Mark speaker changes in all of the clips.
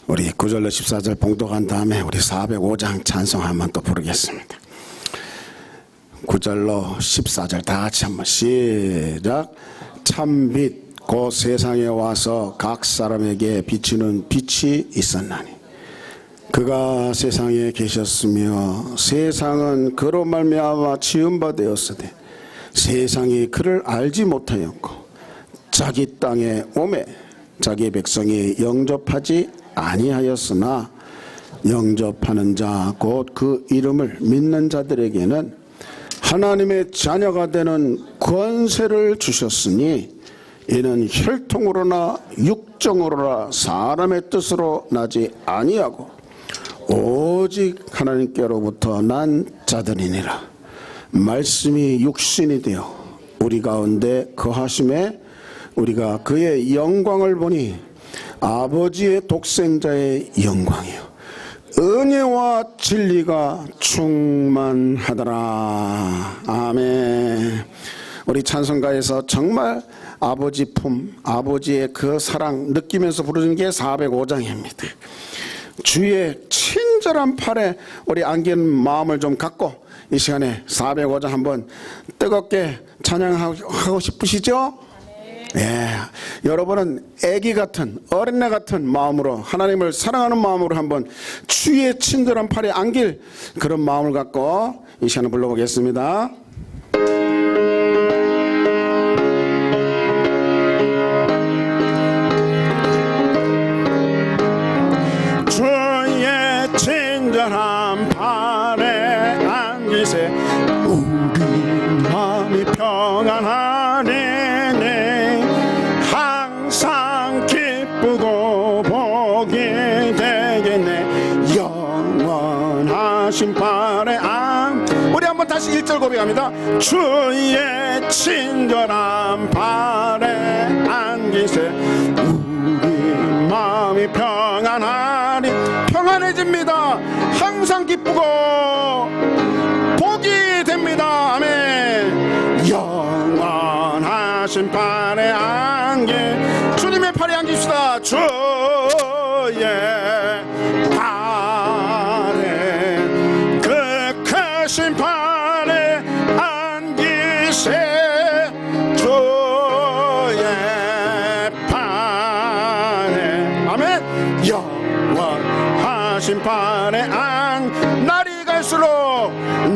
Speaker 1: 우리 9절로 14절 봉독한 다음에 우리 405장 찬송 한번 또 부르겠습니다. 9절로 14절 다 같이 한번 시작. 참빛 곧 세상에 와서 각 사람에게 비치는 빛이 있었나니 그가 세상에 계셨으며 세상은 그로 말미암아 지은 바 되었으되 세상이 그를 알지 못하였고 자기 땅에 오매 자기 백성이 영접하지 아니하였으나 영접하는 자 곧 그 이름을 믿는 자들에게는 하나님의 자녀가 되는 권세를 주셨으니 이는 혈통으로나 육정으로나 사람의 뜻으로 나지 아니하고 오직 하나님께로부터 난 자들이니라. 말씀이 육신이 되어 우리 가운데 거하심에 우리가 그의 영광을 보니 아버지의 독생자의 영광이요 은혜와 진리가 충만하더라. 아멘. 우리 찬송가에서 정말 아버지 품, 아버지의 그 사랑 느끼면서 부르는 게 405장입니다. 주의 친절한 팔에 우리 안기는 마음을 좀 갖고 이 시간에 405장 한번 뜨겁게 찬양하고 싶으시죠? 예, 여러분은 애기 같은 어린애 같은 마음으로 하나님을 사랑하는 마음으로 한번 주의 친절한 팔에 안길 그런 마음을 갖고 이 시간에 불러보겠습니다. 주의 친절한 팔에 안기세 우리 마음이 평안하네. 항상 기쁘고 복이 되겠네. 영원하신 팔에 우리 한번 다시 1절 고백합니다. 주의 친절한 팔에 안기세 우리 마음이 평안하니 평안해집니다. 항상 기쁘고 복이 됩니다. 아멘. 영원하신 팔에 안기 주님의 팔에 안깁시다. 주의 팔에 그 크신 팔에 안기세 주의 팔에 아멘. 영원하신 팔에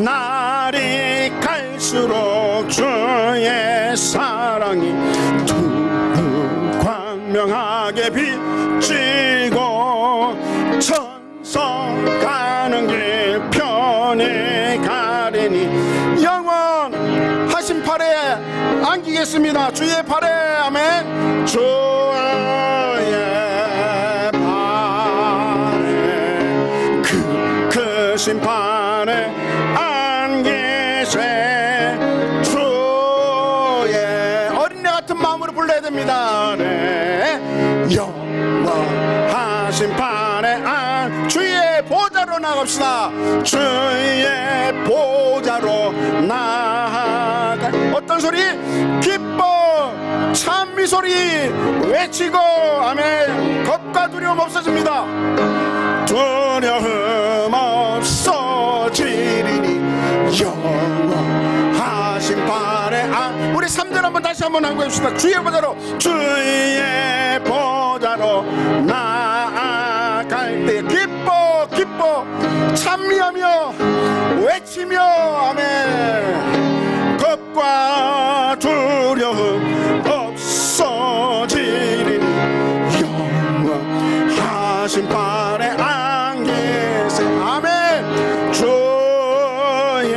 Speaker 1: 날이 갈수록 주의 사랑이 광명하게 비치고 천성 가는 길 편히 가리니 영원하신 팔에 안기겠습니다. 주의 팔에 아멘. 주의 팔에 그 크신 팔에 안기세 주의 어린애 같은 마음으로 불러야 됩니다. 네. 영원하신 팔에 주의 보좌로 나갑시다. 주의 보좌로 나가 어떤 소리? 기뻐 찬미 소리 외치고 아멘. 겁과 두려움 없어집니다. 두려움 없어지리니 영원하신 팔에 우리 3절 한번 다시 한번 한국해봅시다. 주의 보좌로 나아갈 때 기뻐 찬미하며 외치며 아멘. 겁과 두려움 없어지리니 영원하신 팔에 안기세 아멘. 주의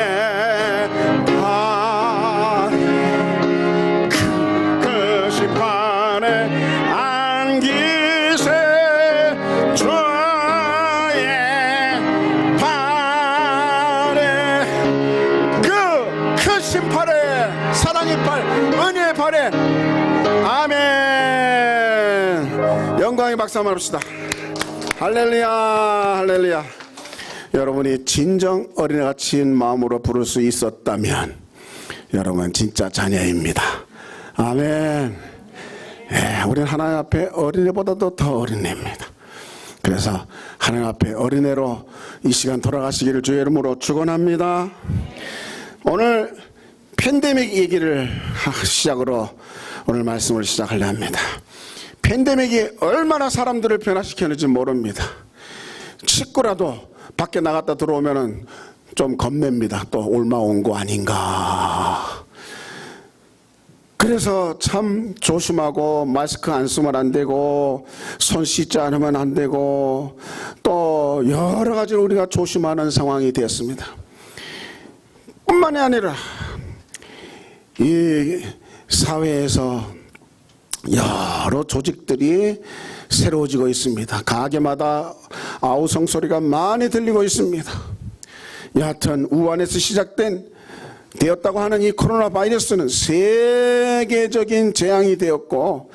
Speaker 1: 팔에 그 크신 팔에 안기세 주의 팔에 그 크신 팔에 사랑의 팔 은혜의 팔에 아멘. 영광의 박수 한번 합시다. 할렐루야 할렐루야. 여러분이 진정 어린애같이 마음으로 부를 수 있었다면 여러분 진짜 자녀입니다. 아멘. 우리는 하나님 앞에 어린애보다도 더 어린애입니다. 그래서 하나님 앞에 어린애로 이 시간 돌아가시기를 주의 이름으로 축원합니다. 오늘 팬데믹 얘기를 시작으로 오늘 말씀을 시작하려 합니다. 팬데믹이 얼마나 사람들을 변화시켰는지 모릅니다. 친구라도 밖에 나갔다 들어오면은 좀 겁냅니다. 또 올마 온 거 아닌가. 그래서 참 조심하고 마스크 안 쓰면 안 되고 손 씻지 않으면 안 되고 또 여러 가지로 우리가 조심하는 상황이 되었습니다. 뿐만이 아니라 이 사회에서 여러 조직들이 새로워지고 있습니다. 가게마다 아우성 소리가 많이 들리고 있습니다. 여하튼 우한에서 시작된 되었다고 하는 이 코로나 바이러스는 세계적인 재앙이 되었고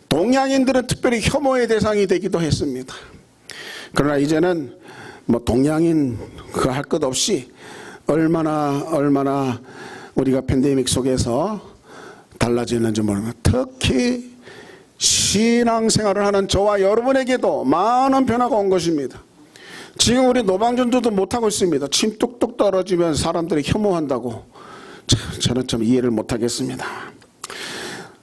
Speaker 1: 동양인들은 특별히 혐오의 대상이 되기도 했습니다. 그러나 이제는 뭐 동양인 그 할 것 없이 얼마나 우리가 팬데믹 속에서 달라지는지 모릅니다. 특히 신앙생활을 하는 저와 여러분에게도 많은 변화가 온 것입니다. 지금 우리 노방전도도 못하고 있습니다. 침 뚝뚝 떨어지면 사람들이 혐오한다고. 저는 좀 이해를 못하겠습니다.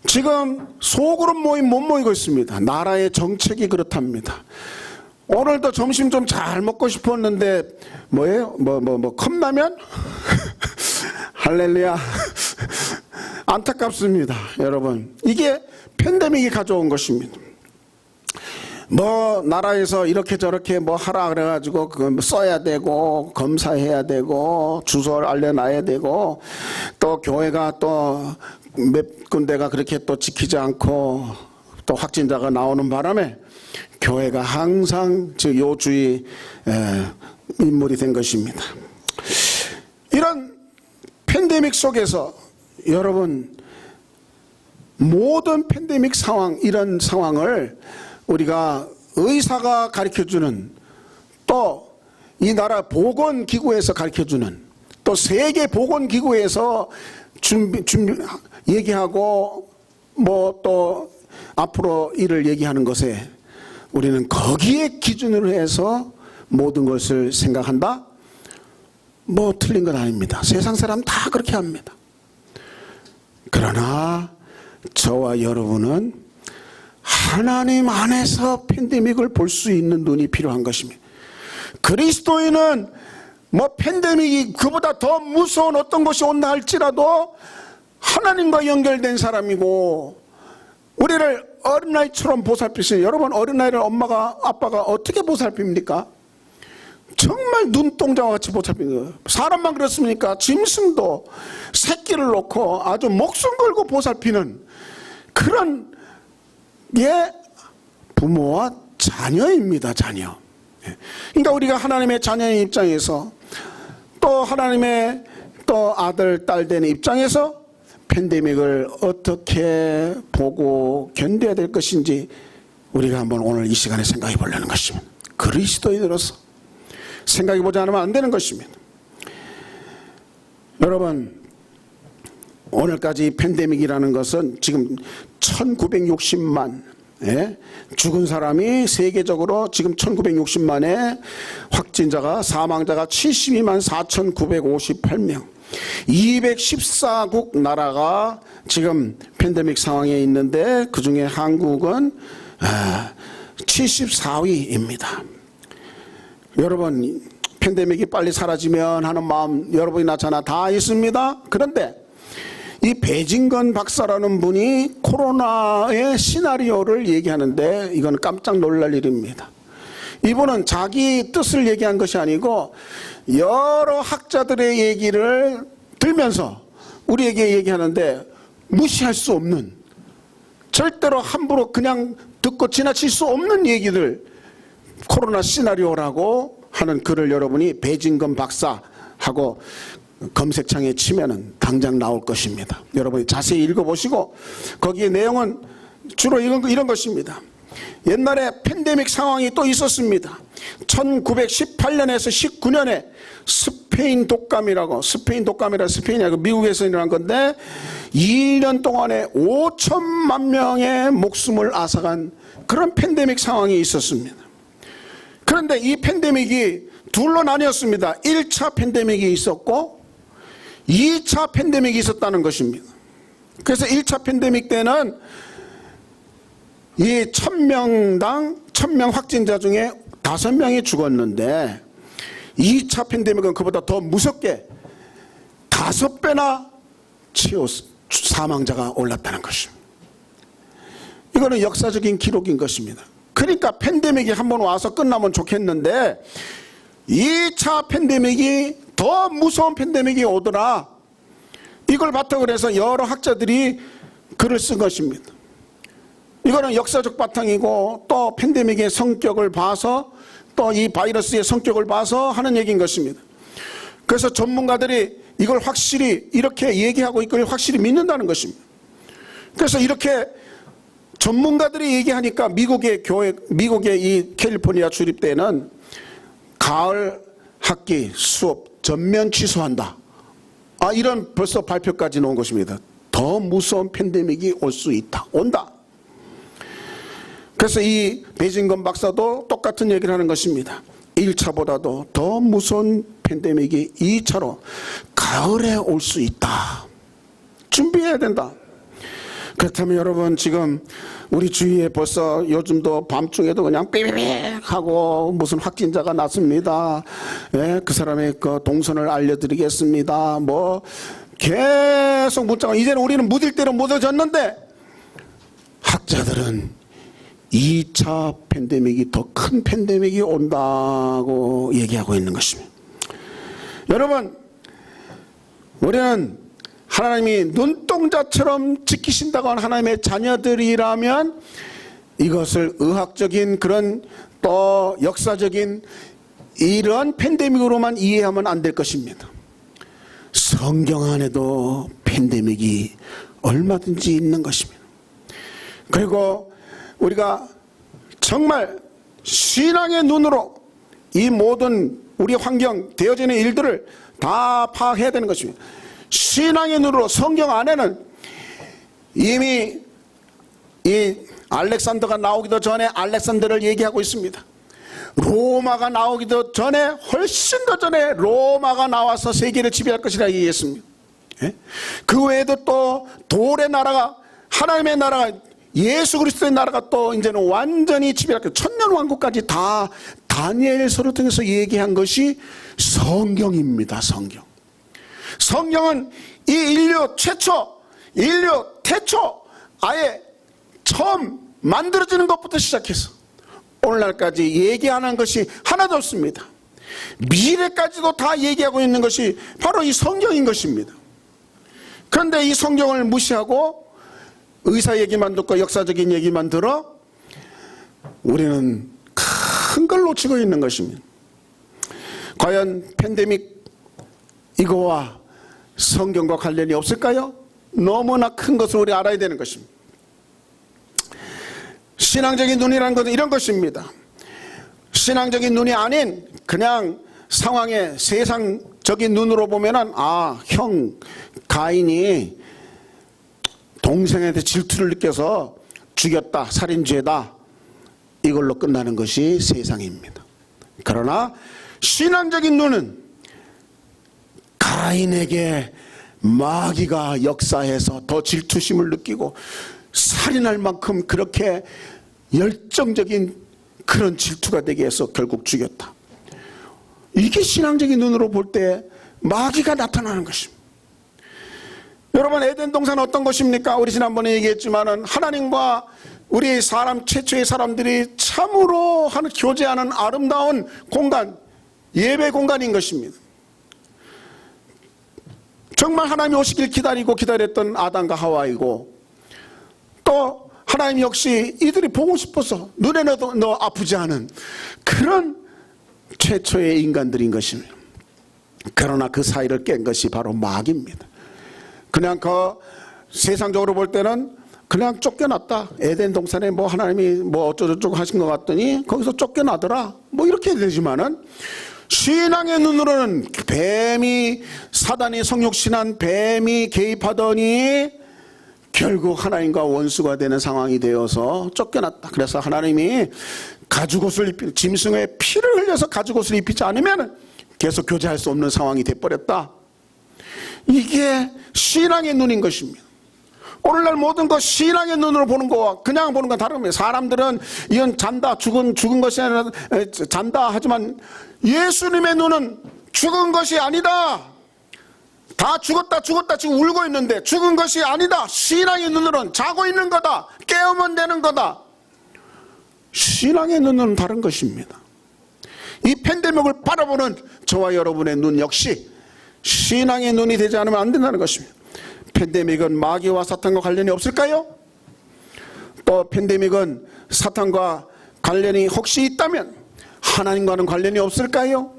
Speaker 1: 지금 소그룹 모임 못 모이고 있습니다. 나라의 정책이 그렇답니다. 오늘도 점심 좀 잘 먹고 싶었는데 뭐예요? 컵라면? 할렐루야. 안타깝습니다. 여러분, 이게 팬데믹이 가져온 것입니다. 뭐 나라에서 이렇게 저렇게 뭐 하라 그래가지고 그거 써야 되고 검사해야 되고 주소를 알려놔야 되고 또 교회가 또 몇 군데가 그렇게 또 지키지 않고 또 확진자가 나오는 바람에 교회가 항상 요주의 인물이 된 것입니다. 이런 팬데믹 속에서 여러분 모든 팬데믹 상황 이런 상황을 우리가 의사가 가르쳐주는 또 이 나라 보건기구에서 가르쳐주는 또 세계보건기구에서 준비 얘기하고 뭐 또 앞으로 일을 얘기하는 것에 우리는 거기에 기준으로 해서 모든 것을 생각한다? 뭐 틀린 건 아닙니다. 세상 사람 다 그렇게 합니다. 그러나 저와 여러분은 하나님 안에서 팬데믹을 볼 수 있는 눈이 필요한 것입니다. 그리스도인은 뭐 팬데믹이 그보다 더 무서운 어떤 것이 온다 할지라도 하나님과 연결된 사람이고 우리를 어린아이처럼 보살피시는 여러분 어린아이를 엄마가 아빠가 어떻게 보살핍니까? 정말 눈동자와 같이 보살피는 거예요. 사람만 그렇습니까? 짐승도 새끼를 놓고 아주 목숨 걸고 보살피는 그런 게 부모와 자녀입니다. 자녀. 그러니까 우리가 하나님의 자녀의 입장에서 또 하나님의 또 아들 딸 되는 입장에서 팬데믹을 어떻게 보고 견뎌야 될 것인지 우리가 한번 오늘 이 시간에 생각해 보려는 것입니다. 그리스도인으로서 생각해 보지 않으면 안 되는 것입니다. 여러분 오늘까지 팬데믹이라는 것은 지금 1960만 죽은 사람이 세계적으로 지금 1960만의 확진자가 사망자가 72만 4,958명 214국 나라가 지금 팬데믹 상황에 있는데 그중에 한국은 74위입니다. 여러분 팬데믹이 빨리 사라지면 하는 마음 여러분이나 저나 다 있습니다. 그런데 이 배진건 박사라는 분이 코로나의 시나리오를 얘기하는데 이건 깜짝 놀랄 일입니다. 이분은 자기 뜻을 얘기한 것이 아니고 여러 학자들의 얘기를 들면서 우리에게 얘기하는데 무시할 수 없는 절대로 함부로 그냥 듣고 지나칠 수 없는 얘기들 코로나 시나리오라고 하는 글을 여러분이 배진건 박사하고 검색창에 치면은 당장 나올 것입니다. 여러분이 자세히 읽어보시고 거기에 내용은 주로 이런 것입니다. 옛날에 팬데믹 상황이 또 있었습니다. 1918년에서 19년에 스페인 독감이라고 스페인이라고 미국에서 일어난 건데 2년 동안에 5천만 명의 목숨을 앗아간 그런 팬데믹 상황이 있었습니다. 그런데 이 팬데믹이 둘로 나뉘었습니다. 1차 팬데믹이 있었고 2차 팬데믹이 있었다는 것입니다. 그래서 1차 팬데믹 때는 이 1000명 확진자 중에 5명이 죽었는데 2차 팬데믹은 그보다 더 무섭게 5배나 사망자가 올랐다는 것입니다. 이거는 역사적인 기록인 것입니다. 그러니까 팬데믹이 한번 와서 끝나면 좋겠는데 2차 팬데믹이 더 무서운 팬데믹이 오더라. 이걸 바탕으로 해서 여러 학자들이 글을 쓴 것입니다. 이거는 역사적 바탕이고 또 팬데믹의 성격을 봐서 또 이 바이러스의 성격을 봐서 하는 얘기인 것입니다. 그래서 전문가들이 이걸 확실히 이렇게 얘기하고 이걸 확실히 믿는다는 것입니다. 그래서 이렇게 전문가들이 얘기하니까 미국의 이 캘리포니아 주립대는 가을 학기 수업 전면 취소한다. 이런 벌써 발표까지 나온 것입니다. 더 무서운 팬데믹이 올 수 있다. 온다. 그래서 이 배진건 박사도 똑같은 얘기를 하는 것입니다. 1차보다도 더 무서운 팬데믹이 2차로 가을에 올 수 있다. 준비해야 된다. 그렇다면 여러분 지금 우리 주위에 벌써 요즘도 밤중에도 그냥 삐삐삐 하고 무슨 확진자가 났습니다. 예, 그 사람의 그 동선을 알려드리겠습니다. 뭐 계속 문자가 이제는 우리는 묻을 대로 묻어졌는데 학자들은 2차 팬데믹이 더 큰 팬데믹이 온다고 얘기하고 있는 것입니다. 여러분 우리는 하나님이 눈동자처럼 지키신다고 하는 하나님의 자녀들이라면 이것을 의학적인 그런 또 역사적인 이런 팬데믹으로만 이해하면 안 될 것입니다. 성경 안에도 팬데믹이 얼마든지 있는 것입니다. 그리고 우리가 정말 신앙의 눈으로 이 모든 우리 환경 되어지는 일들을 다 파악해야 되는 것입니다. 신앙의 눈으로 성경 안에는 이미 이 알렉산더가 나오기도 전에 알렉산더를 얘기하고 있습니다. 로마가 나오기도 전에 훨씬 더 전에 로마가 나와서 세계를 지배할 것이라 얘기했습니다. 그 외에도 또 돌의 나라가 하나님의 나라가 예수 그리스도의 나라가 또 이제는 완전히 지배할 것, 천년왕국까지 다 다니엘서를 통해서 얘기한 것이 성경입니다. 성경은 이 인류 태초 아예 처음 만들어지는 것부터 시작해서 오늘날까지 얘기하는 것이 하나도 없습니다. 미래까지도 다 얘기하고 있는 것이 바로 이 성경인 것입니다. 그런데 이 성경을 무시하고 의사 얘기만 듣고 역사적인 얘기만 들어 우리는 큰 걸 놓치고 있는 것입니다. 과연 팬데믹 이거와 성경과 관련이 없을까요? 너무나 큰 것을 우리 알아야 되는 것입니다. 신앙적인 눈이라는 것은 이런 것입니다. 신앙적인 눈이 아닌 그냥 상황의 세상적인 눈으로 보면은 형 가인이 동생한테 질투를 느껴서 죽였다, 살인죄다, 이걸로 끝나는 것이 세상입니다. 그러나 신앙적인 눈은 가인에게 마귀가 역사해서 더 질투심을 느끼고 살인할 만큼 그렇게 열정적인 그런 질투가 되게 해서 결국 죽였다. 이게 신앙적인 눈으로 볼 때 마귀가 나타나는 것입니다. 여러분 에덴 동산은 어떤 것입니까? 우리 지난번에 얘기했지만은 하나님과 우리 최초의 사람들이 참으로 교제하는 아름다운 공간, 예배 공간인 것입니다. 정말 하나님이 오시길 기다렸던 아담과 하와이고 또 하나님 역시 이들이 보고 싶어서 눈에 넣어도 아프지 않은 그런 최초의 인간들인 것입니다. 그러나 그 사이를 깬 것이 바로 마귀입니다. 그냥 세상적으로 볼 때는 그냥 쫓겨났다. 에덴 동산에 하나님이 어쩌고저쩌고 하신 것 같더니 거기서 쫓겨나더라. 이렇게 되지만은 신앙의 눈으로는 사단이 성육신한 뱀이 개입하더니 결국 하나님과 원수가 되는 상황이 되어서 쫓겨났다. 그래서 하나님이 가죽옷을 입히는, 짐승의 피를 흘려서 가죽옷을 입히지 않으면 계속 교제할 수 없는 상황이 돼버렸다. 이게 신앙의 눈인 것입니다. 오늘날 모든 것 신앙의 눈으로 보는 거와 그냥 보는 건 다릅니다. 사람들은 이건 잔다, 죽은 것이 아니라 잔다 하지만 예수님의 눈은 죽은 것이 아니다. 다 죽었다 지금 울고 있는데 죽은 것이 아니다. 신앙의 눈으로는 자고 있는 거다. 깨우면 되는 거다. 신앙의 눈은 다른 것입니다. 이 팬데믹을 바라보는 저와 여러분의 눈 역시 신앙의 눈이 되지 않으면 안 된다는 것입니다. 팬데믹은 마귀와 사탄과 관련이 없을까요? 또 팬데믹은 사탄과 관련이 혹시 있다면 하나님과는 관련이 없을까요?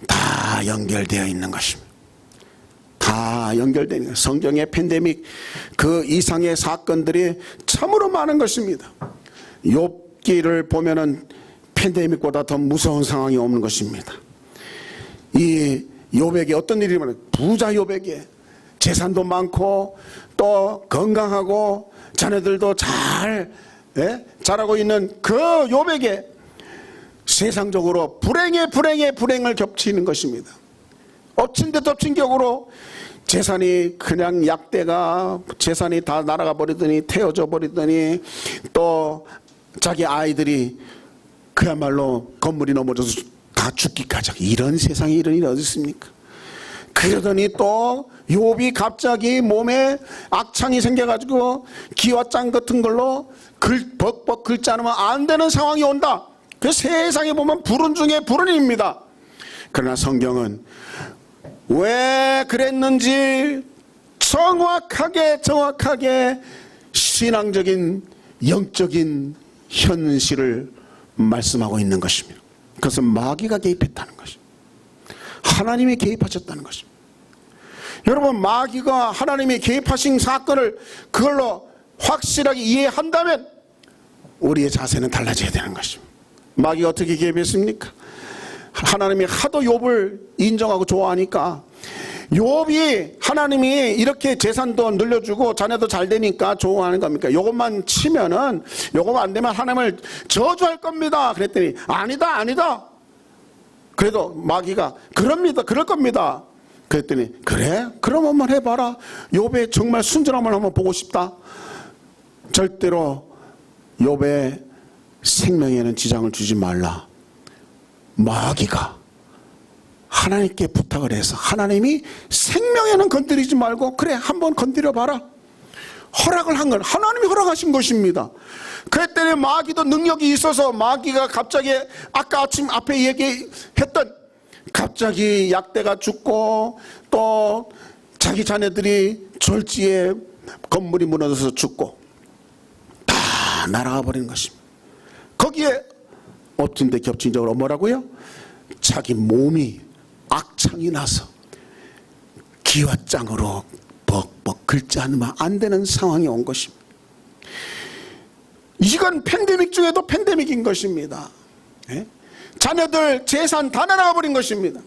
Speaker 1: 다 연결되어 있는 것입니다. 다 연결되어 있는, 성경의 팬데믹 그 이상의 사건들이 참으로 많은 것입니다. 욥기를 보면은 팬데믹보다 더 무서운 상황이 없는 것입니다. 이 욥에게 어떤 일이 많아요? 부자 욥에게 재산도 많고 또 건강하고 자녀들도 잘 자라고 있는 그 욥에게 세상적으로 불행을 겹치는 것입니다. 엎친 데 덮친 격으로 재산이 그냥 약대가 재산이 다 날아가 버리더니 태워져 버리더니 또 자기 아이들이 그야말로 건물이 넘어져서 다 죽기까지 이런 세상에 이런 일이 어디 있습니까? 그러더니 또 욥이 갑자기 몸에 악창이 생겨가지고 기와장 같은 걸로 벅벅 긁지 않으면 안 되는 상황이 온다. 그 세상에 보면 불운 중에 불운입니다. 그러나 성경은 왜 그랬는지 정확하게 신앙적인 영적인 현실을 말씀하고 있는 것입니다. 그것은 마귀가 개입했다는 것입니다. 하나님이 개입하셨다는 것입니다. 여러분, 마귀가 하나님이 개입하신 사건을 그걸로 확실하게 이해한다면 우리의 자세는 달라져야 되는 것입니다. 마귀가 어떻게 개입했습니까? 하나님이 하도 욥을 인정하고 좋아하니까 욥이 하나님이 이렇게 재산도 늘려주고 자녀도 잘 되니까 좋아하는 겁니까? 요것만 치면은 요것만 안 되면 하나님을 저주할 겁니다. 그랬더니 아니다. 그래도 마귀가 그럴 겁니다. 그랬더니 그래? 그럼 한번 해봐라. 욥의 정말 순전함을 한번 보고 싶다. 절대로 욥의 생명에는 지장을 주지 말라. 마귀가 하나님께 부탁을 해서 하나님이 생명에는 건드리지 말고 그래 한번 건드려 봐라. 허락을 한 건 하나님이 허락하신 것입니다. 그랬더니 마귀도 능력이 있어서 마귀가 갑자기 아까 아침 앞에 얘기했던 갑자기 약대가 죽고 또 자기 자녀들이 졸지에 건물이 무너져서 죽고 다 날아가 버리는 것입니다. 거기에 엎친 데 겹친 적으로 뭐라고요? 자기 몸이 악창이 나서 기와장으로 벅벅 긁지 않으면 안 되는 상황이 온 것입니다. 이건 팬데믹 중에도 팬데믹인 것입니다. 자녀들 재산 다 날아가 버린 것입니다.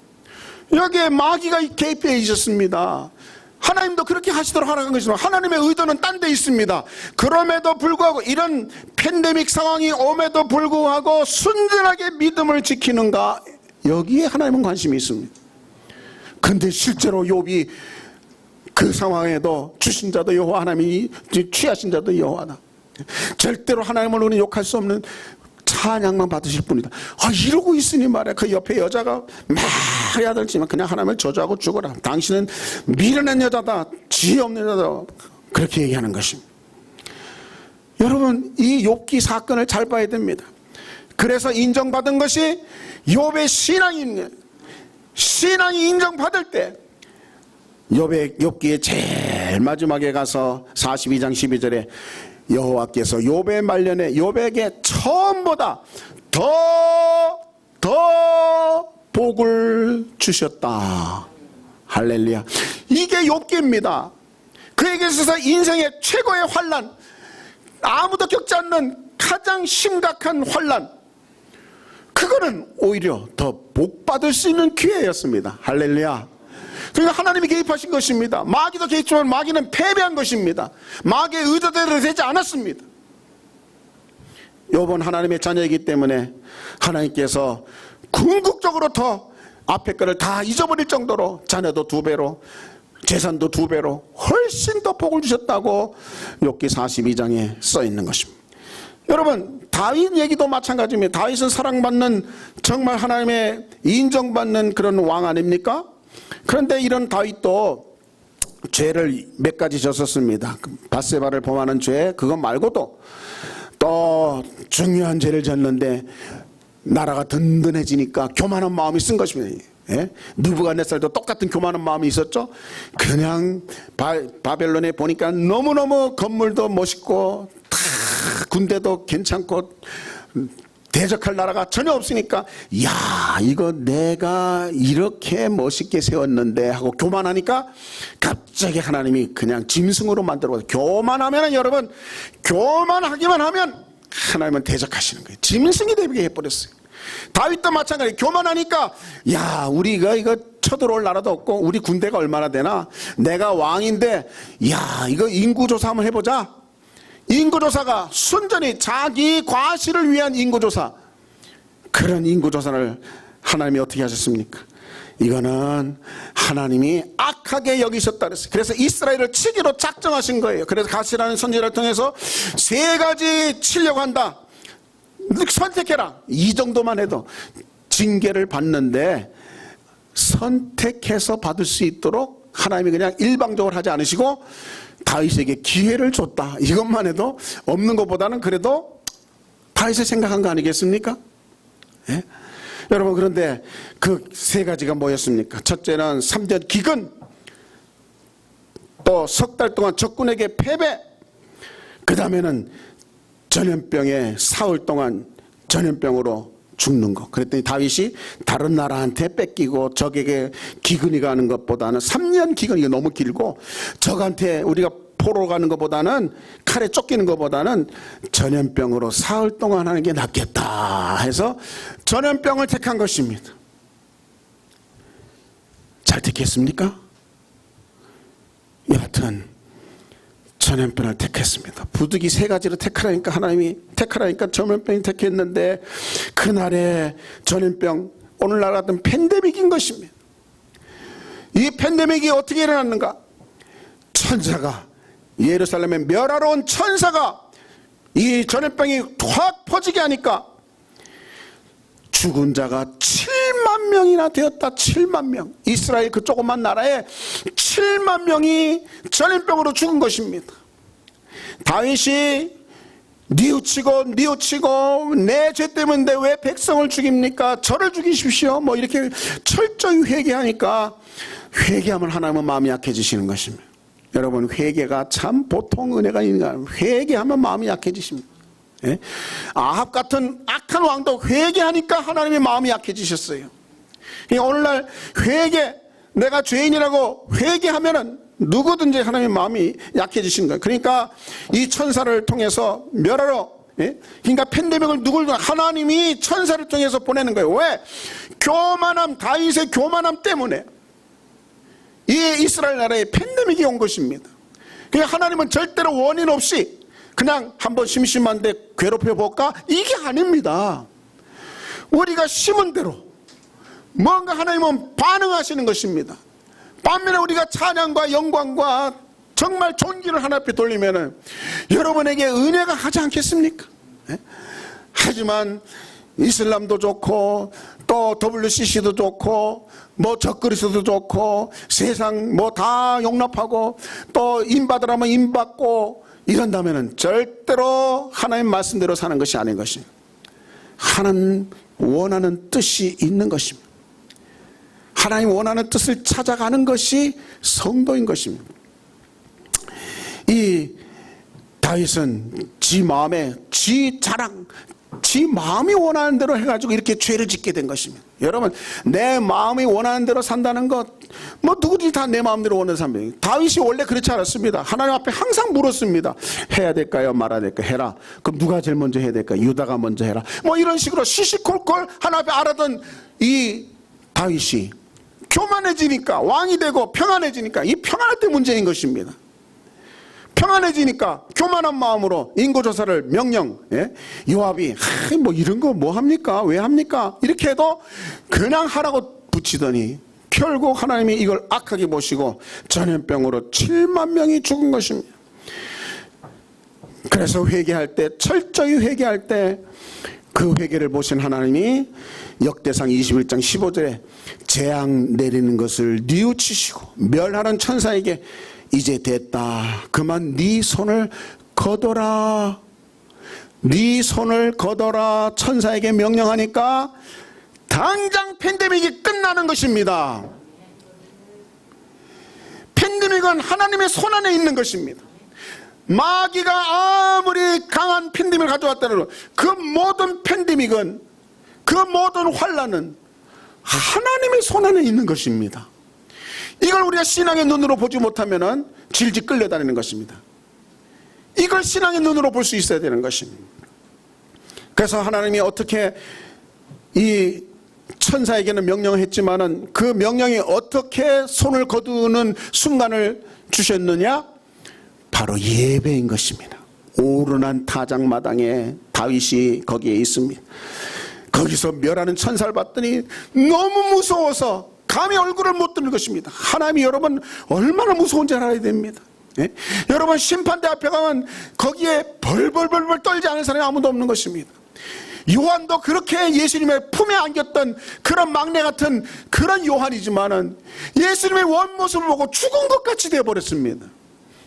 Speaker 1: 여기에 마귀가 개입해 있었습니다. 하나님도 그렇게 하시도록 하라는 것이지만 하나님의 의도는 딴 데 있습니다. 그럼에도 불구하고 이런 팬데믹 상황이 옴에도 불구하고 순전하게 믿음을 지키는가, 여기에 하나님은 관심이 있습니다. 근데 실제로 욥이 그 상황에도 주신 자도 여호와, 하나님이 취하신 자도 여호와다. 절대로 하나님을 우리는 욕할 수 없는 찬양만 받으실 분이다. 이러고 있으니 말이야. 그 옆에 여자가 막 해야 될지만 그냥 하나님을 저주하고 죽어라. 당신은 미련한 여자다. 지혜 없는 여자다. 그렇게 얘기하는 것입니다. 여러분, 이 욥기 사건을 잘 봐야 됩니다. 그래서 인정받은 것이 욥의 신앙입니다. 신앙이 인정받을 때 욥기의 제일 마지막에 가서 42장 12절에 여호와께서 욥의 말년에 욥에게 처음보다 더 복을 주셨다. 할렐루야. 이게 욥기입니다. 그에게 있어서 인생의 최고의 환난, 아무도 겪지 않는 가장 심각한 환난, 그거는 오히려 더 복받을 수 있는 기회였습니다. 할렐루야. 그러니까 하나님이 개입하신 것입니다. 마귀도 개입했지만 마귀는 패배한 것입니다. 마귀의 의도대로 되지 않았습니다. 요번 하나님의 자녀이기 때문에 하나님께서 궁극적으로 더 앞에 거를 다 잊어버릴 정도로 자녀도 2배로 재산도 2배로 훨씬 더 복을 주셨다고 욥기 42장에 써 있는 것입니다. 여러분, 다윗 얘기도 마찬가지입니다. 다윗은 사랑받는, 정말 하나님의 인정받는 그런 왕 아닙니까? 그런데 이런 다윗도 죄를 몇 가지 졌었습니다. 밧세바를 범하는 죄, 그것 말고도 또 중요한 죄를 졌는데 나라가 든든해지니까 교만한 마음이 쓴 것입니다. 예? 느부갓네살도 똑같은 교만한 마음이 있었죠. 그냥 바벨론에 보니까 너무너무 건물도 멋있고 다 군대도 괜찮고 대적할 나라가 전혀 없으니까, 야, 이거 내가 이렇게 멋있게 세웠는데 하고 교만하니까 갑자기 하나님이 그냥 짐승으로 만들어버려요. 교만하면, 여러분, 교만하기만 하면 하나님은 대적하시는 거예요. 짐승이 되게 해버렸어요. 다윗도 마찬가지. 교만하니까, 야, 우리가 이거 쳐들어올 나라도 없고 우리 군대가 얼마나 되나, 내가 왕인데, 야, 이거 인구조사 한번 해보자. 인구조사가 순전히 자기 과실을 위한 인구조사, 그런 인구조사를 하나님이 어떻게 하셨습니까? 이거는 하나님이 악하게 여기셨다 그랬어요. 그래서 이스라엘을 치기로 작정하신 거예요. 그래서 가시라는 선지자를 통해서 3가지 치려고 한다, 선택해라, 이 정도만 해도 징계를 받는데, 선택해서 받을 수 있도록 하나님이 그냥 일방적으로 하지 않으시고 다윗에게 기회를 줬다. 이것만 해도 없는 것보다는 그래도 다윗을 생각한 거 아니겠습니까? 예? 여러분, 그런데 그 3가지가 뭐였습니까? 첫째는 3년 기근, 또 3달 동안 적군에게 패배, 그 다음에는 전염병에 사흘 동안 전염병으로 죽는 것. 그랬더니 다윗이 다른 나라한테 뺏기고 적에게 기근이 가는 것보다는, 3년 기근이 너무 길고 적한테 우리가 포로 가는 것보다는, 칼에 쫓기는 것보다는 전염병으로 사흘 동안 하는 게 낫겠다 해서 전염병을 택한 것입니다. 잘 택했습니까? 여하튼 전염병을 택했습니다. 부득이 3가지를 택하라니까, 하나님이 택하라니까 전염병이 택했는데, 그날의 전염병, 오늘날 같은 팬데믹인 것입니다. 이 팬데믹이 어떻게 일어났는가? 천사가, 예루살렘에 멸하러 온 천사가 이 전염병이 확 퍼지게 하니까 죽은 자가 7만 명이나 되었다. 7만 명. 이스라엘 그 조그만 나라에 7만 명이 전염병으로 죽은 것입니다. 다윗이 뉘우치고 내 죄 때문인데 왜 백성을 죽입니까? 저를 죽이십시오. 뭐 이렇게 철저히 회개하니까, 회개하면 하나님은 마음이 약해지시는 것입니다. 여러분, 회개가 참 보통 은혜가 있는 거 아닙니다. 회개하면 마음이 약해지십니다. 예? 아합 같은 악한 왕도 회개하니까 하나님의 마음이 약해지셨어요. 그러니까 오늘날 회개, 내가 죄인이라고 회개하면은 누구든지 하나님의 마음이 약해지신 거예요. 그러니까 이 천사를 통해서 멸하러, 예? 그러니까 팬데믹을 하나님이 천사를 통해서 보내는 거예요. 왜? 교만함, 다윗의 교만함 때문에 이 이스라엘 나라에 팬데믹이 온 것입니다. 그러니까 하나님은 절대로 원인 없이 그냥 한번 심심한데 괴롭혀 볼까? 이게 아닙니다. 우리가 심은 대로 뭔가 하나님은 반응하시는 것입니다. 반면에 우리가 찬양과 영광과 정말 존귀를 하나 앞에 돌리면은 여러분에게 은혜가 하지 않겠습니까? 네? 하지만 이슬람도 좋고 또 WCC도 좋고 뭐 적그리스도 좋고 세상 뭐 다 용납하고 또 임받으라면 임받고 이런다면은 절대로 하나님 말씀대로 사는 것이 아닌 것입니다. 하나님 원하는 뜻이 있는 것입니다. 하나님 원하는 뜻을 찾아가는 것이 성도인 것입니다. 이 다윗은 지 마음에 지 자랑, 지 마음이 원하는 대로 해가지고 이렇게 죄를 짓게 된 것입니다. 여러분, 내 마음이 원하는 대로 산다는 것, 뭐 누구든지 다 내 마음대로 원하는 사람이에요. 다윗이 원래 그렇지 않았습니다. 하나님 앞에 항상 물었습니다. 해야 될까요? 말아야 될까요? 해라. 그럼 누가 제일 먼저 해야 될까요? 유다가 먼저 해라. 뭐 이런 식으로 시시콜콜 하나님 앞에 알았던 이 다윗이 교만해지니까, 왕이 되고 평안해지니까, 이 평안할 때 문제인 것입니다. 평안해지니까 교만한 마음으로 인구조사를 명령, 요압이 뭐 이런 거 뭐 합니까? 왜 합니까? 이렇게 해도 그냥 하라고 붙이더니 결국 하나님이 이걸 악하게 보시고 전염병으로 7만 명이 죽은 것입니다. 그래서 회개할 때, 철저히 회개할 때 그 회개를 보신 하나님이 역대상 21장 15절에 재앙 내리는 것을 뉘우치시고 멸하는 천사에게 이제 됐다, 그만 네 손을 거둬라, 네 손을 거둬라 천사에게 명령하니까 당장 팬데믹이 끝나는 것입니다. 팬데믹은 하나님의 손 안에 있는 것입니다. 마귀가 아무리 강한 팬데믹을 가져왔다고 그 모든 팬데믹은, 그 모든 환란은 하나님의 손 안에 있는 것입니다. 이걸 우리가 신앙의 눈으로 보지 못하면 질질 끌려다니는 것입니다. 이걸 신앙의 눈으로 볼 수 있어야 되는 것입니다. 그래서 하나님이 어떻게 이 천사에게는 명령을 했지만은 그 명령이 어떻게 손을 거두는 순간을 주셨느냐? 바로 예배인 것입니다. 오르난 타작마당에 다윗이 거기에 있습니다. 거기서 멸하는 천사를 봤더니 너무 무서워서 감히 얼굴을 못 드는 것입니다. 하나님이 여러분 얼마나 무서운지 알아야 됩니다. 여러분 심판대 앞에 가면 거기에 벌벌벌벌 떨지 않은 사람이 아무도 없는 것입니다. 요한도 그렇게 예수님의 품에 안겼던 그런 막내 같은 그런 요한이지만은 예수님의 원모습을 보고 죽은 것 같이 되어버렸습니다.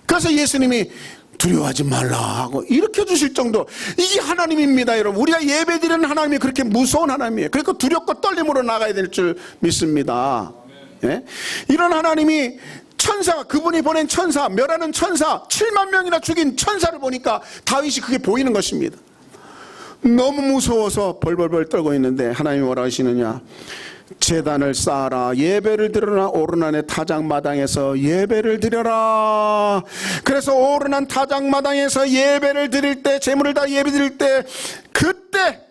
Speaker 1: 그래서 예수님이 두려워하지 말라 하고 일으켜 주실 정도, 이게 하나님입니다. 여러분, 우리가 예배드리는 하나님이 그렇게 무서운 하나님이에요. 그러니까 두렵고 떨림으로 나가야 될 줄 믿습니다. 이런 하나님이 천사, 그분이 보낸 천사, 멸하는 천사, 7만 명이나 죽인 천사를 보니까 다윗이 그게 보이는 것입니다. 너무 무서워서 벌벌벌 떨고 있는데 하나님이 뭐라 하시느냐? 제단을 쌓아라, 예배를 드려라, 오르난의 타작마당에서 예배를 드려라. 그래서 오르난 타작마당에서 예배를 드릴 때, 제물을 다 예배 드릴 때, 그때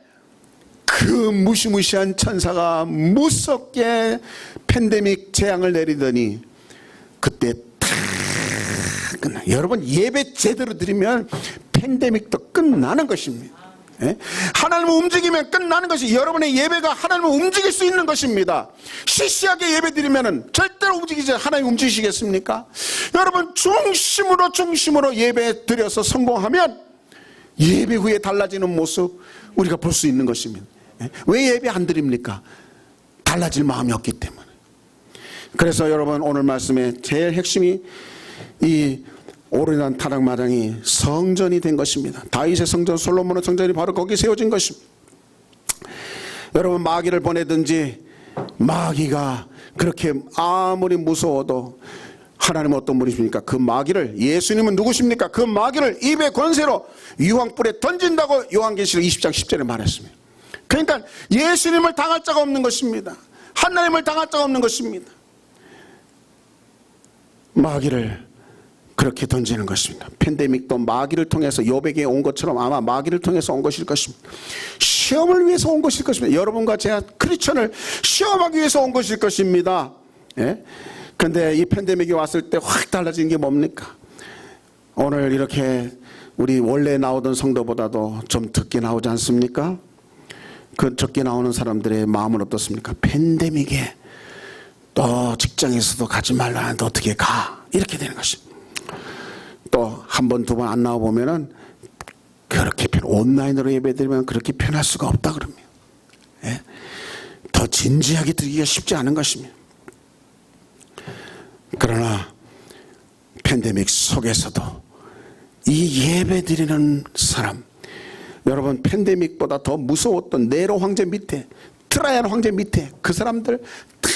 Speaker 1: 그 무시무시한 천사가 무섭게 팬데믹 재앙을 내리더니 그때 다 끝나. 여러분, 예배 제대로 드리면 팬데믹도 끝나는 것입니다. 하나님을 움직이면 끝나는 것이, 여러분의 예배가 하나님을 움직일 수 있는 것입니다. 시시하게 예배 드리면 절대로 움직이지, 하나님 움직이시겠습니까? 여러분, 중심으로 예배 드려서 성공하면 예배 후에 달라지는 모습 우리가 볼 수 있는 것입니다. 왜 예배 안 드립니까? 달라질 마음이 없기 때문에. 그래서 여러분, 오늘 말씀의 제일 핵심이 이 오르난 타작마당이 성전이 된 것입니다. 다윗의 성전, 솔로몬의 성전이 바로 거기 세워진 것입니다. 여러분, 마귀를 보내든지 마귀가 그렇게 아무리 무서워도 하나님은 어떤 분이십니까? 그 마귀를, 예수님은 누구십니까? 그 마귀를 입의 권세로 유황불에 던진다고 요한계시록 20장 10절에 말했습니다. 그러니까 예수님을 당할 자가 없는 것입니다. 하나님을 당할 자가 없는 것입니다. 마귀를 그렇게 던지는 것입니다. 팬데믹도 마귀를 통해서 욥에게 온 것처럼 아마 마귀를 통해서 온 것일 것입니다. 시험을 위해서 온 것일 것입니다. 여러분과 제가 크리스천을 시험하기 위해서 온 것일 것입니다. 그런데 이 팬데믹이 왔을 때 확 달라진 게 뭡니까? 오늘 이렇게 우리 원래 나오던 성도보다도 좀 적게 나오지 않습니까? 그 적게 나오는 사람들의 마음은 어떻습니까? 팬데믹에 또 직장에서도 가지 말라는데 어떻게 가? 이렇게 되는 것입니다. 또 한 번, 두 번 안 나와 보면은 그렇게 온라인으로 예배드리면 그렇게 편할 수가 없다 그럽니다. 더 진지하게 드리기가 쉽지 않은 것입니다. 그러나 팬데믹 속에서도 이 예배드리는 사람, 여러분, 팬데믹보다 더 무서웠던 네로 황제 밑에, 트라이안 황제 밑에 그 사람들 다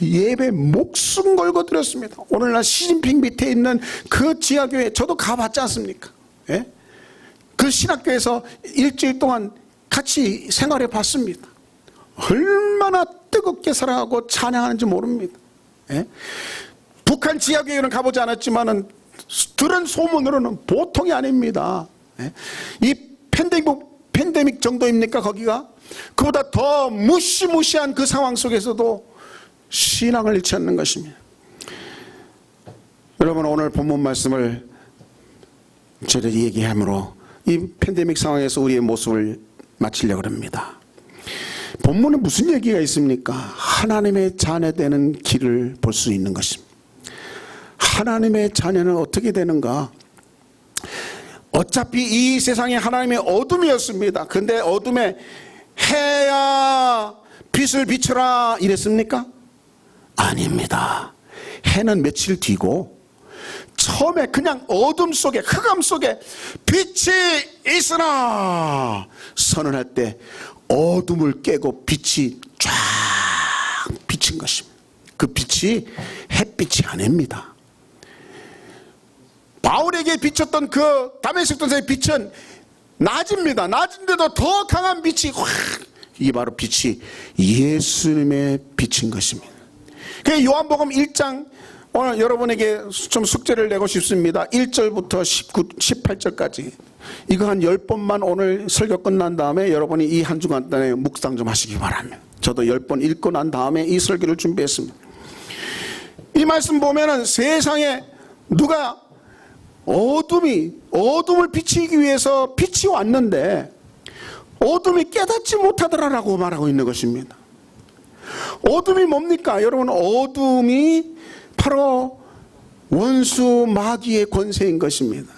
Speaker 1: 예배 목숨 걸고 드렸습니다. 오늘날 시진핑 밑에 있는 그 지하교회 저도 가봤지 않습니까? 그 신학교에서 일주일 동안 같이 생활해 봤습니다. 얼마나 뜨겁게 사랑하고 찬양하는지 모릅니다. 북한 지하교회는 가보지 않았지만은 들은 소문으로는 보통이 아닙니다. 이 팬데믹 정도입니까 거기가? 그보다 더 무시무시한 그 상황 속에서도 신앙을 잃지 않는 것입니다. 여러분, 오늘 본문 말씀을 저를 얘기함으로 이 팬데믹 상황에서 우리의 모습을 마치려고 합니다. 본문에 무슨 얘기가 있습니까? 하나님의 자녀 되는 길을 볼 수 있는 것입니다. 하나님의 자녀는 어떻게 되는가? 어차피 이 세상에 하나님의 어둠이었습니다. 근데 어둠에 해야 빛을 비춰라 이랬습니까? 아닙니다. 해는 며칠 뒤고 처음에 그냥 어둠 속에 흑암 속에 빛이 있으나 선언할 때 어둠을 깨고 빛이 쫙 비친 것입니다. 그 빛이 햇빛이 아닙니다. 바울에게 비쳤던 그 다메섹 도사의 빛은 낮입니다. 낮은데도 더 강한 빛이 확, 이게 바로 빛이 예수님의 빛인 것입니다. 그 요한복음 1장 오늘 여러분에게 좀 숙제를 내고 싶습니다. 1절부터 18절까지 이거 한 10번만 오늘 설교 끝난 다음에 여러분이 이 한 주간 동안에 묵상 좀 하시기 바랍니다. 저도 10번 읽고 난 다음에 이 설교를 준비했습니다. 이 말씀 보면은 세상에 누가 어둠을 비치기 위해서 빛이 왔는데 어둠이 깨닫지 못하더라라고 말하고 있는 것입니다. 어둠이 뭡니까? 여러분, 어둠이 바로 원수 마귀의 권세인 것입니다.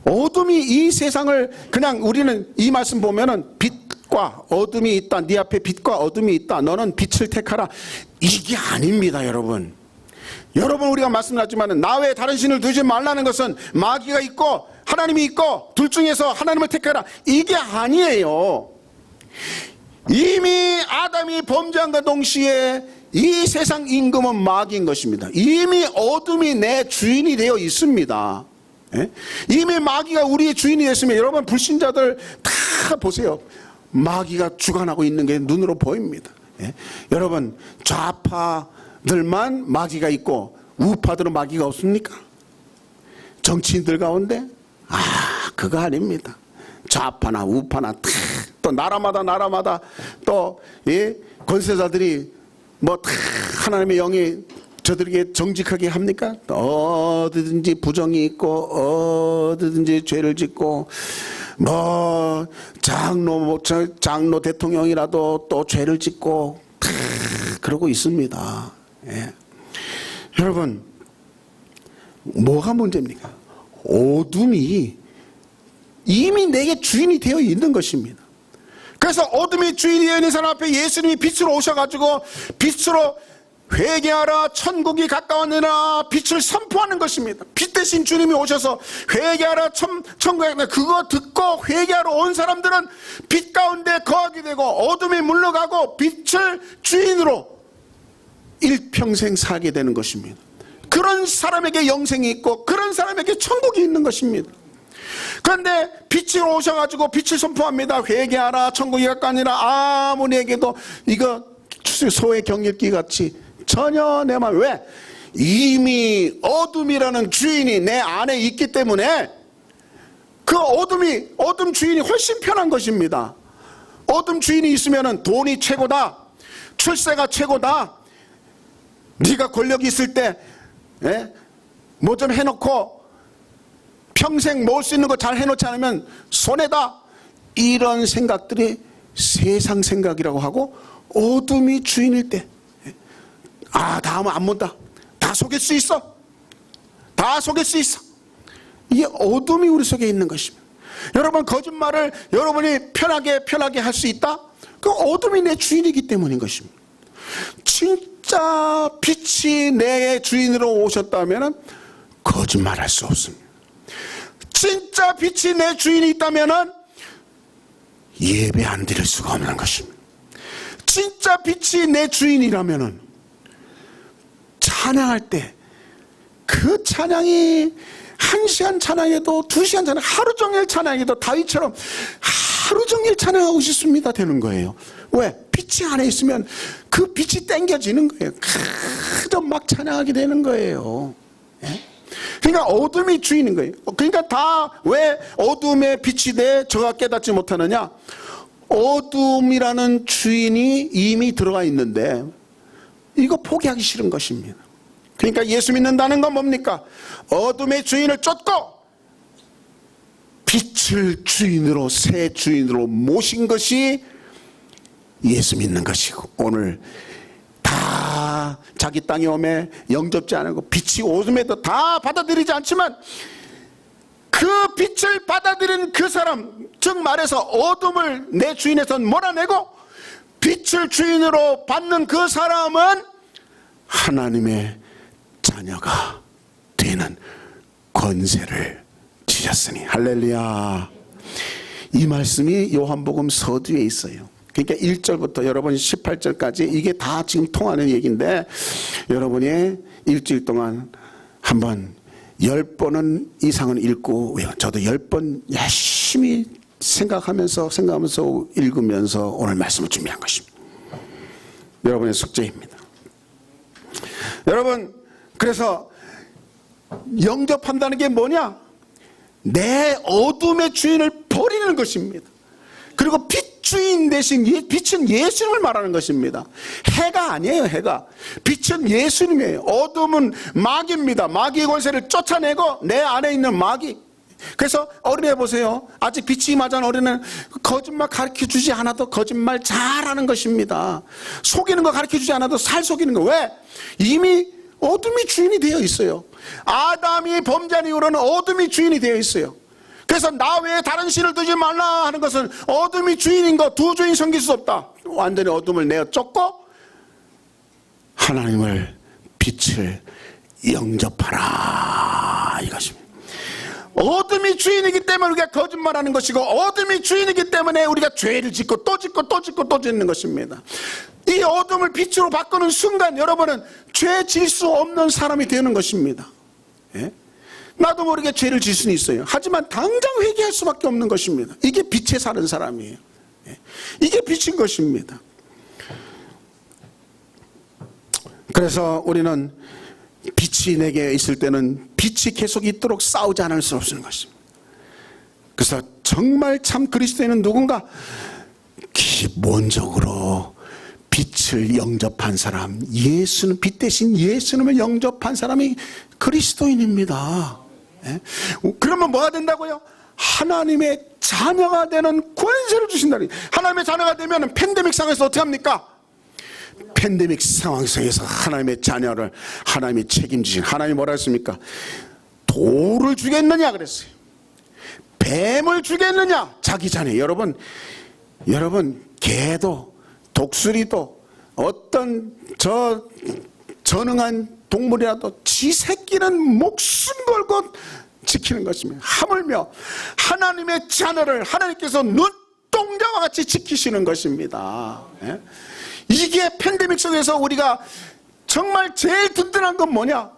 Speaker 1: 어둠이 이 세상을 그냥 우리는 이 말씀 보면은 빛과 어둠이 있다. 네 앞에 빛과 어둠이 있다. 너는 빛을 택하라. 이게 아닙니다, 여러분. 여러분, 우리가 말씀하지만 나 외에 다른 신을 두지 말라는 것은 마귀가 있고 하나님이 있고 둘 중에서 하나님을 택하라. 이게 아니에요. 이미 아담이 범죄한과 동시에 이 세상 임금은 마귀인 것입니다. 이미 어둠이 내 주인이 되어 있습니다. 예? 이미 마귀가 우리의 주인이 됐으면 여러분 불신자들 다 보세요. 마귀가 주관하고 있는 게 눈으로 보입니다. 예? 여러분 좌파들만 마귀가 있고 우파들은 마귀가 없습니까? 정치인들 가운데? 그거 아닙니다. 좌파나 우파나 또 나라마다 또 예? 권세자들이 뭐 다 하나님의 영이 저들에게 정직하게 합니까? 어디든지 부정이 있고 어디든지 죄를 짓고 뭐 장로 대통령이라도 또 죄를 짓고 다 그러고 있습니다. 예. 여러분, 뭐가 문제입니까? 어둠이 이미 내게 주인이 되어 있는 것입니다. 그래서 어둠이 주인이 되어 있는 사람 앞에 예수님이 빛으로 오셔가지고 빛으로 회개하라, 천국이 가까웠느라 빛을 선포하는 것입니다. 빛 대신 주님이 오셔서 회개하라, 천국에 그거 듣고 회개하러 온 사람들은 빛 가운데 거하게 되고 어둠이 물러가고 빛을 주인으로 일평생 살게 되는 것입니다. 그런 사람에게 영생이 있고 그런 사람에게 천국이 있는 것입니다. 그런데 빛이 오셔가지고 빛을 선포합니다. 회개하라, 천국이 가까우니라. 아무리에게도 이거 소의 경읽기 같이 전혀 내 말. 왜? 이미 어둠이라는 주인이 내 안에 있기 때문에 그 어둠 주인이 훨씬 편한 것입니다. 어둠 주인이 있으면 돈이 최고다, 출세가 최고다, 네가 권력이 있을 때 뭐 좀 해놓고 평생 먹을 수 있는 거 잘 해놓지 않으면 손해다, 이런 생각들이 세상 생각이라고 하고 어둠이 주인일 때 다음은 안 본다, 다 속일 수 있어, 다 속일 수 있어. 이게 어둠이 우리 속에 있는 것입니다. 여러분, 거짓말을 여러분이 편하게 할 수 있다? 그 어둠이 내 주인이기 때문인 것입니다. 진짜 빛이 내 주인으로 오셨다면 거짓말할 수 없습니다. 진짜 빛이 내 주인이 있다면 예배 안 드릴 수가 없는 것입니다. 진짜 빛이 내 주인이라면 찬양할 때 그 찬양이 1시간 찬양해도 2시간 찬양, 하루 종일 찬양해도 다윗처럼 하루 종일 찬양하고 싶습니다 되는 거예요. 왜? 빛이 안에 있으면 그 빛이 땡겨지는 거예요. 그저 막 찬양하게 되는 거예요. 예? 그러니까 어둠이 주인인 거예요. 그러니까 다 왜 어둠의 빛이 돼 저가 깨닫지 못하느냐? 어둠이라는 주인이 이미 들어가 있는데 이거 포기하기 싫은 것입니다. 그러니까 예수 믿는다는 건 뭡니까? 어둠의 주인을 쫓고 빛을 주인으로, 새 주인으로 모신 것이 예수 믿는 것이고, 오늘 다 자기 땅에 오매 영접지 않고 빛이 오음에도 다 받아들이지 않지만, 그 빛을 받아들인 그 사람, 즉 말해서 어둠을 내 주인에서 몰아내고 빛을 주인으로 받는 그 사람은 하나님의 자녀가 되는 권세를 주셨으니. 할렐루야. 이 말씀이 요한복음 서두에 있어요. 그러니까 1절부터 여러분 18절까지 이게 다 지금 통하는 얘기인데, 여러분이 일주일 동안 한번 10번은 이상은 읽고, 저도 10번 열심히 생각하면서 읽으면서 오늘 말씀을 준비한 것입니다. 여러분의 숙제입니다. 여러분, 그래서 영접한다는 게 뭐냐? 내 어둠의 주인을 버리는 것입니다. 그리고 빛 주인 대신 빛은 예수님을 말하는 것입니다. 해가 아니에요. 해가. 빛은 예수님이에요. 어둠은 마귀입니다. 마귀의 권세를 쫓아내고 내 안에 있는 마귀. 그래서 어린애 보세요. 아직 빛이 임하자는 어린애는 거짓말 가르쳐주지 않아도 거짓말 잘하는 것입니다. 속이는 거 가르쳐주지 않아도 살 속이는 거. 왜? 이미 어둠이 주인이 되어 있어요. 아담이 범죄한 이후로는 어둠이 주인이 되어 있어요. 그래서 나 외에 다른 신을 두지 말라 하는 것은 어둠이 주인인 거, 두 주인 섬길 수 없다. 완전히 어둠을 내어 쫓고 하나님을, 빛을 영접하라 이것입니다. 어둠이 주인이기 때문에 우리가 거짓말하는 것이고, 어둠이 주인이기 때문에 우리가 죄를 짓고 또 짓고 또 짓고 또 짓는 것입니다. 이 어둠을 빛으로 바꾸는 순간 여러분은 죄 질 수 없는 사람이 되는 것입니다. 예? 나도 모르게 죄를 질 수는 있어요. 하지만 당장 회개할 수밖에 없는 것입니다. 이게 빛에 사는 사람이에요. 예? 이게 빛인 것입니다. 그래서 우리는 빛이 내게 있을 때는 빛이 계속 있도록 싸우지 않을 수 없는 것입니다. 그래서 정말 참 그리스도인은 누군가 기본적으로 빛을 영접한 사람, 예수는 빛 대신 예수님을 영접한 사람이 그리스도인입니다. 예? 그러면 뭐가 된다고요? 하나님의 자녀가 되는 권세를 주신다니. 하나님의 자녀가 되면 팬데믹 상황에서 어떻게 합니까? 팬데믹 상황 속에서 하나님의 자녀를 하나님이 책임지신, 하나님이 뭐라 했습니까? 돌을 주겠느냐 그랬어요. 뱀을 주겠느냐? 자기 자녀. 여러분 개도 독수리도 어떤 전능한 동물이라도 지 새끼는 목숨 걸고 지키는 것입니다. 하물며 하나님의 자녀를 하나님께서 눈동자와 같이 지키시는 것입니다. 예? 이게 팬데믹 속에서 우리가 정말 제일 든든한 건 뭐냐?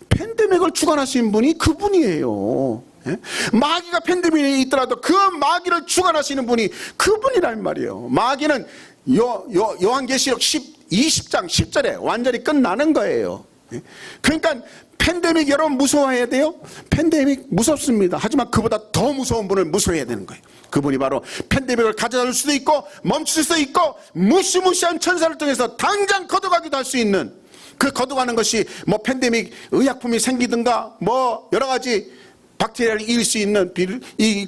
Speaker 1: 팬데믹을 주관하신 분이 그분이에요. 예? 마귀가 팬데믹에 있더라도 그 마귀를 주관하시는 분이 그분이란 말이에요. 마귀는 요한계시록 20장 10절에 완전히 끝나는 거예요. 예? 그러니까 팬데믹 여러분 무서워해야 돼요? 팬데믹 무섭습니다. 하지만 그보다 더 무서운 분을 무서워해야 되는 거예요. 그분이 바로 팬데믹을 가져다 줄 수도 있고 멈출 수도 있고 무시무시한 천사를 통해서 당장 거둬가기도 할 수 있는, 그 거둬가는 것이 뭐 팬데믹 의약품이 생기든가 뭐 여러 가지 박테리아를 이길 수 있는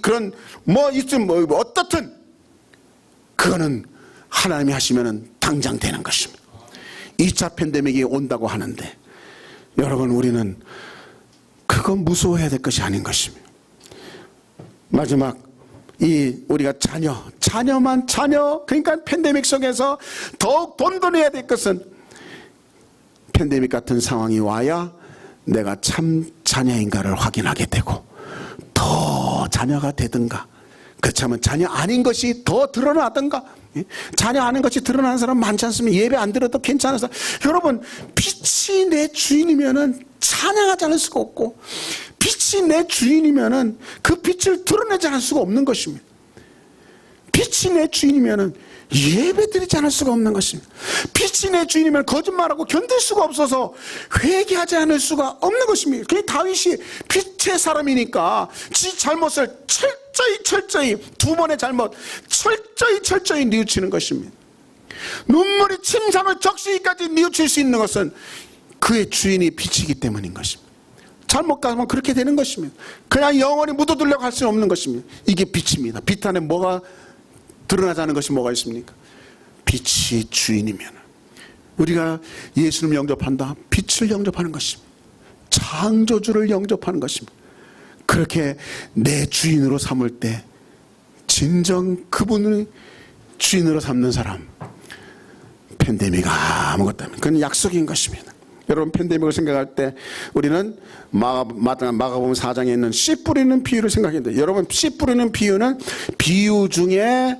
Speaker 1: 그런 뭐 있으면 뭐 어떻든 그거는 하나님이 하시면은 당장 되는 것입니다. 2차 팬데믹이 온다고 하는데 여러분, 우리는 그건 무서워해야 될 것이 아닌 것입니다. 마지막, 우리가 자녀만 자녀, 그러니까 팬데믹 속에서 더욱 돈돈해야 될 것은 팬데믹 같은 상황이 와야 내가 참 자녀인가를 확인하게 되고 더 자녀가 되든가, 그렇지 않으면 자녀 아닌 것이 더 드러나든가. 자녀 아닌 것이 드러나는 사람 많지 않습니까? 예배 안 드려도 괜찮은 사람. 여러분, 빛이 내 주인이면은 찬양하지 않을 수가 없고, 빛이 내 주인이면은 그 빛을 드러내지 않을 수가 없는 것입니다. 빛이 내 주인이면은 예배 드리지 않을 수가 없는 것입니다. 빛이 내 주인이면 거짓말하고 견딜 수가 없어서 회개하지 않을 수가 없는 것입니다. 그 다윗이 빛의 사람이니까 지 잘못을 철저히 두 번의 잘못 철저히 뉘우치는 것입니다. 눈물이 침상을 적시기까지 뉘우칠 수 있는 것은 그의 주인이 빛이기 때문인 것입니다. 잘못 가면 그렇게 되는 것입니다. 그냥 영원히 묻어두려고 할 수는 없는 것입니다. 이게 빛입니다. 빛 안에 뭐가 드러나자는 것이 뭐가 있습니까? 빛이 주인이면 우리가 예수를 영접한다. 빛을 영접하는 것입니다. 창조주를 영접하는 것입니다. 그렇게 내 주인으로 삼을 때 진정 그분을 주인으로 삼는 사람, 팬데믹 아무것도 아닙니다. 그건 약속인 것입니다. 여러분, 팬데믹을 생각할 때 우리는 마가복음 4장에 있는 씨 뿌리는 비유를 생각해야 돼요. 여러분, 씨 뿌리는 비유는 비유 중에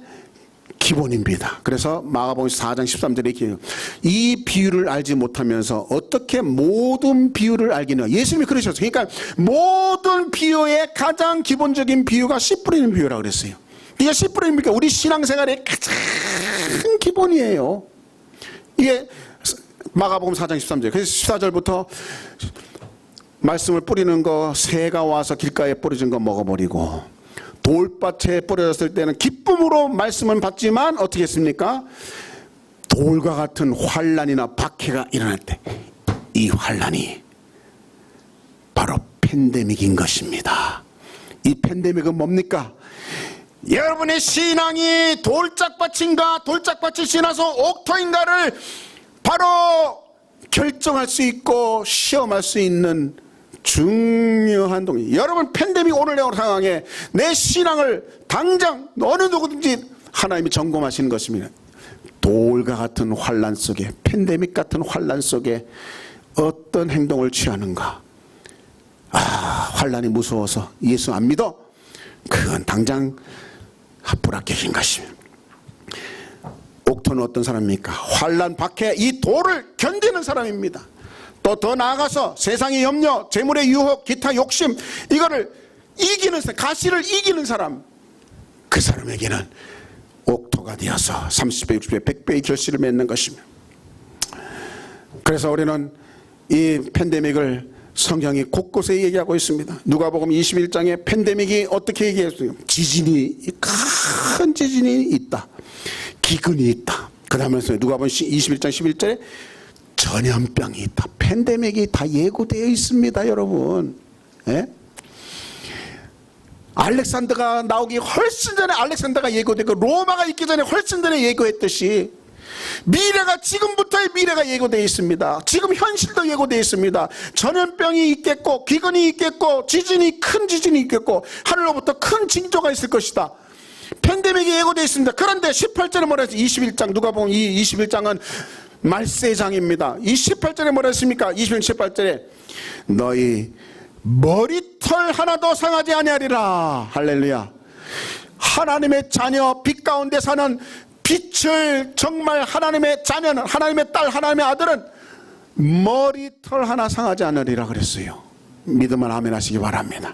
Speaker 1: 기본입니다. 그래서 마가복음 4장 13절에 이렇게 해요. 이 비유를 알지 못하면서 어떻게 모든 비유를 알겠냐. 예수님이 그러셨어요. 그러니까 모든 비유의 가장 기본적인 비유가 씨 뿌리는 비유라고 그랬어요. 이게 씨 뿌리는 비유가 우리 신앙생활의 가장 기본이에요. 이게 마가복음 4장 13절. 그래서 14절부터 말씀을 뿌리는 거, 새가 와서 길가에 뿌려진 거 먹어버리고, 돌밭에 뿌려졌을 때는 기쁨으로 말씀은 받지만 어떻게 했습니까? 돌과 같은 환난이나 박해가 일어날 때 이 환난이 바로 팬데믹인 것입니다. 이 팬데믹은 뭡니까? 여러분의 신앙이 돌짝밭인가 돌짝밭이 지나서 옥토인가를 바로 결정할 수 있고 시험할 수 있는 중요한 동기. 여러분, 팬데믹 오늘 상황에 내 신앙을 당장 어느 누구든지 하나님이 점검하시는 것입니다. 돌과 같은 환난 속에, 팬데믹 같은 환난 속에 어떤 행동을 취하는가. 환난이 무서워서 예수 안 믿어? 그건 당장 불합격인 것입니다. 옥토는 어떤 사람입니까? 환난 박해, 이 돌을 견디는 사람입니다. 또 더 나아가서 세상의 염려, 재물의 유혹, 기타 욕심, 이거를 이기는 사람, 가시를 이기는 사람, 그 사람에게는 옥토가 되어서 30배, 60배, 100배의 결실을 맺는 것입니다. 그래서 우리는 이 팬데믹을 성경이 곳곳에 얘기하고 있습니다. 누가복음 21장에 팬데믹이 어떻게 얘기했어요? 큰 지진이 있다. 기근이 있다. 그 다음에 누가복음 21장 11절에 전염병이 있다. 팬데믹이 다 예고되어 있습니다, 여러분. 예? 알렉산더가 나오기 훨씬 전에 알렉산더가 예고되고 로마가 있기 전에 훨씬 전에 예고했듯이 미래가, 지금부터의 미래가 예고되어 있습니다. 지금 현실도 예고되어 있습니다. 전염병이 있겠고, 기근이 있겠고, 큰 지진이 있겠고, 하늘로부터 큰 징조가 있을 것이다. 팬데믹이 예고되어 있습니다. 그런데 18절에 뭐라 했어요? 21장, 누가복음 21장은 말세장입니다. 이 18절에 뭐라 했습니까? 18절에 너희 머리털 하나도 상하지 아니하리라. 할렐루야. 하나님의 자녀, 빛 가운데 사는 빛을, 정말 하나님의 자녀는, 하나님의 딸, 하나님의 아들은 머리털 하나 상하지 않으리라 그랬어요. 믿으면 아멘 하시기 바랍니다.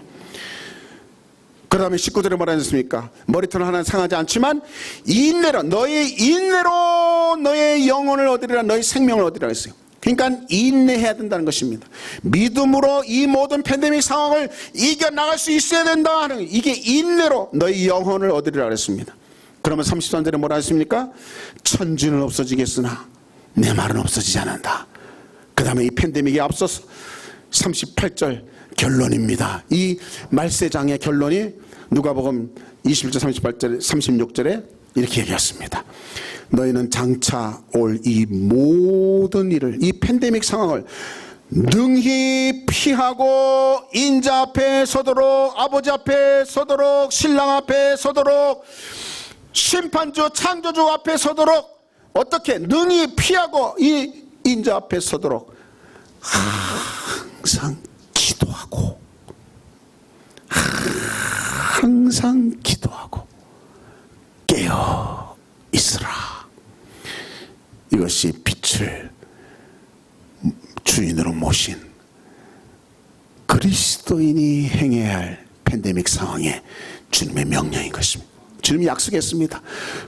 Speaker 1: 그 다음에 19절에 뭐라 했습니까? 머리털 하나 상하지 않지만 인내로, 너의 인내로 너의 영혼을 얻으리라, 너의 생명을 얻으리라 했어요. 그러니까 인내해야 된다는 것입니다. 믿음으로 이 모든 팬데믹 상황을 이겨나갈 수 있어야 된다 하는, 이게 인내로 너의 영혼을 얻으리라 그랬습니다. 그러면 33절에 뭐라 했습니까? 천지는 없어지겠으나 내 말은 없어지지 않는다. 그 다음에 이 팬데믹에 앞서서 38절 결론입니다. 이 말세장의 결론이 누가복음 21절 38절 36절에 이렇게 얘기했습니다. 너희는 장차 올 이 모든 일을, 이 팬데믹 상황을 능히 피하고 인자 앞에 서도록, 아버지 앞에 서도록, 신랑 앞에 서도록, 심판주 창조주 앞에 서도록, 어떻게 능히 피하고 이 인자 앞에 서도록 항상 기도하고, 항상 기도하고 깨어 있으라. 이것이 빛을 주인으로 모신 그리스도인이 행해야 할 팬데믹 상황에 주님의 명령인 것입니다. 주님이 약속했습니다.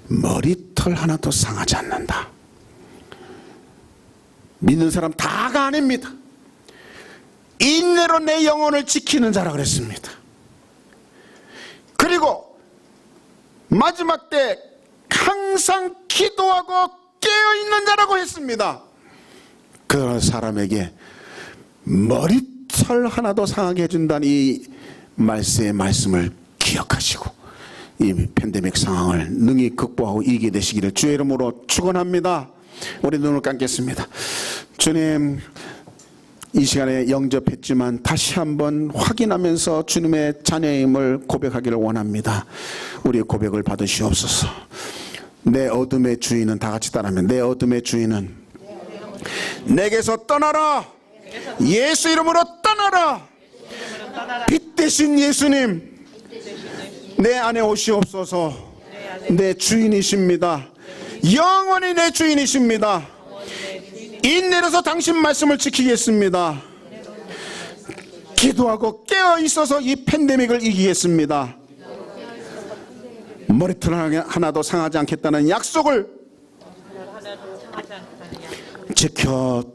Speaker 1: 머리털 하나도 상하지 않는다. 믿는 사람 다가 아닙니다. 인내로 내 영혼을 지키는 자라 그랬습니다. 그리고 마지막 때 항상 기도하고 깨어있는 자라고 했습니다. 그런 사람에게 머리털 털 하나도 상하게 해준다는 이 말씀의 말씀을 기억하시고 이 팬데믹 상황을 능히 극복하고 이기게 되시기를 주의 이름으로 축원합니다. 우리 눈을 감겠습니다. 주님, 이 시간에 영접했지만 다시 한번 확인하면서 주님의 자녀임을 고백하기를 원합니다. 우리의 고백을 받으시옵소서. 내 어둠의 주인은, 다 같이 따라하면, 내 어둠의 주인은 내게서 떠나라. 예수 이름으로 떠나라. 빛 대신 예수님, 내 안에 오시옵소서. 내 주인이십니다. 영원히 내 주인이십니다. 인내로서 당신 말씀을 지키겠습니다. 기도하고 깨어 있어서 이 팬데믹을 이기겠습니다. 머리털 하나도 상하지 않겠다는 약속을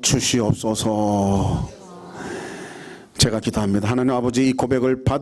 Speaker 1: 지켜주시옵소서. 제가 기도합니다. 하나님 아버지, 이 고백을 받으